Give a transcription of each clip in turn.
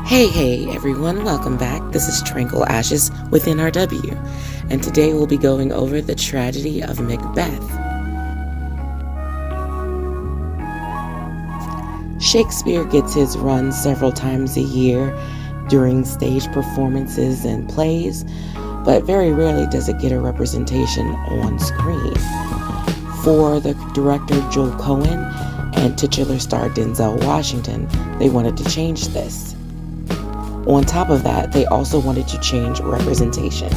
Hey everyone, welcome back. This is Tranquil Ashes with NRW, and today we'll be going over the Tragedy of Macbeth. Shakespeare gets his run several times a year during stage performances and plays, but very rarely does it get a representation on screen. For the director Joel Cohen and titular star Denzel Washington, they wanted to change this. On top of that, they also wanted to change representation.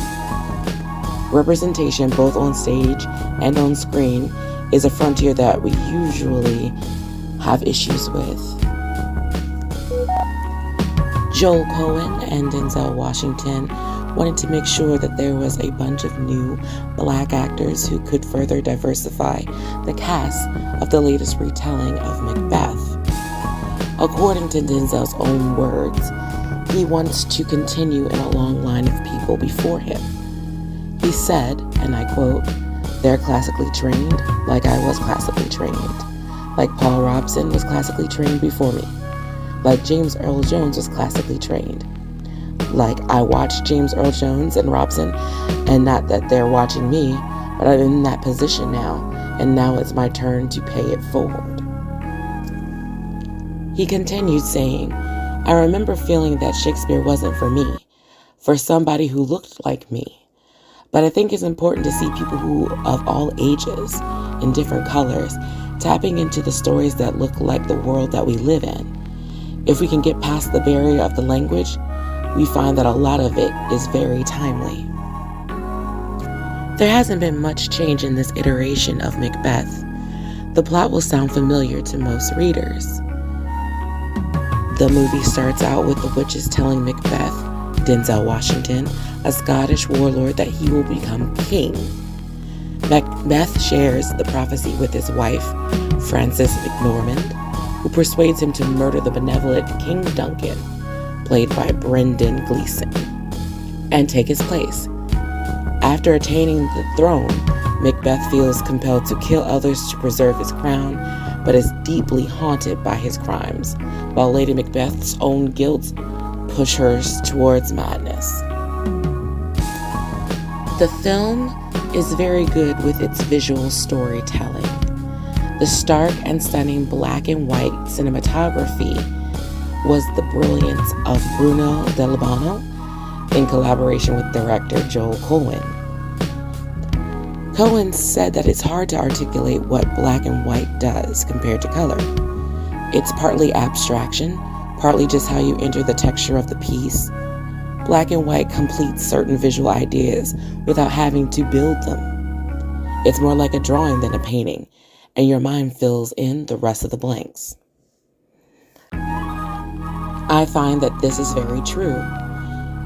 Representation, both on stage and on screen, is a frontier that we usually have issues with. Joel Cohen and Denzel Washington wanted to make sure that there was a bunch of new black actors who could further diversify the cast of the latest retelling of Macbeth. According to Denzel's own words, he wants to continue in a long line of people before him. He said, and I quote, "They're classically trained like I was classically trained. Like Paul Robson was classically trained before me. Like James Earl Jones was classically trained. Like I watched James Earl Jones and Robson, and not that they're watching me, but I'm in that position now, and now it's my turn to pay it forward." He continued saying, "I remember feeling that Shakespeare wasn't for me, for somebody who looked like me. But I think it's important to see people who, of all ages, in different colors, tapping into the stories that look like the world that we live in. If we can get past the barrier of the language, we find that a lot of it is very timely." There hasn't been much change in this iteration of Macbeth. The plot will sound familiar to most readers. The movie starts out with the witches telling Macbeth, Denzel Washington, a Scottish warlord, that he will become king. Macbeth shares the prophecy with his wife, Frances McNormand, who persuades him to murder the benevolent King Duncan, played by Brendan Gleeson, and take his place. After attaining the throne, Macbeth feels compelled to kill others to preserve his crown, but is deeply haunted by his crimes, while Lady Macbeth's own guilt pushes her towards madness. The film is very good with its visual storytelling. The stark and stunning black and white cinematography was the brilliance of Bruno De Libano in collaboration with director Joel Cohen. Cohen said that it's hard to articulate what black and white does compared to color. It's partly abstraction, partly just how you enter the texture of the piece. Black and white completes certain visual ideas without having to build them. It's more like a drawing than a painting, and your mind fills in the rest of the blanks. I find that this is very true.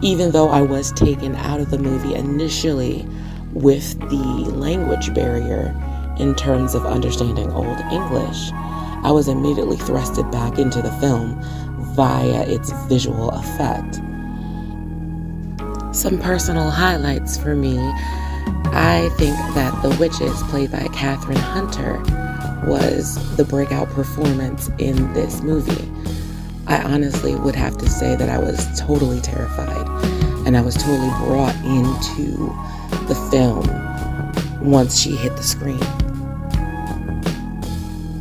Even though I was taken out of the movie initially with the language barrier in terms of understanding Old English, I was immediately thrusted back into the film via its visual effect. Some personal highlights for me: I think that The Witches, played by Catherine Hunter, was the breakout performance in this movie. I honestly would have to say that I was totally terrified, and I was totally brought into the film once she hit the screen.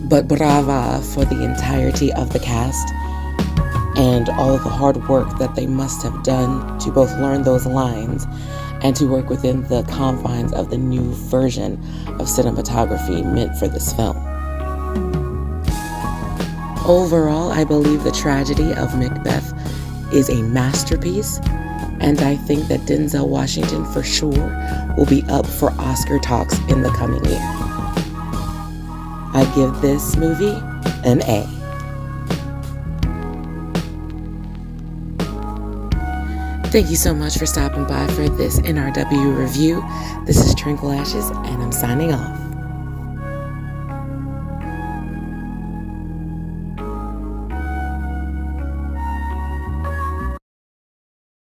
But brava for the entirety of the cast and all of the hard work that they must have done to both learn those lines and to work within the confines of the new version of cinematography meant for this film. Overall, I believe the Tragedy of Macbeth is a masterpiece, and I think that Denzel Washington for sure will be up for Oscar talks in the coming year. I give this movie an A. Thank you so much for stopping by for this NRW review. This is Tranquil Ashes, and I'm signing off.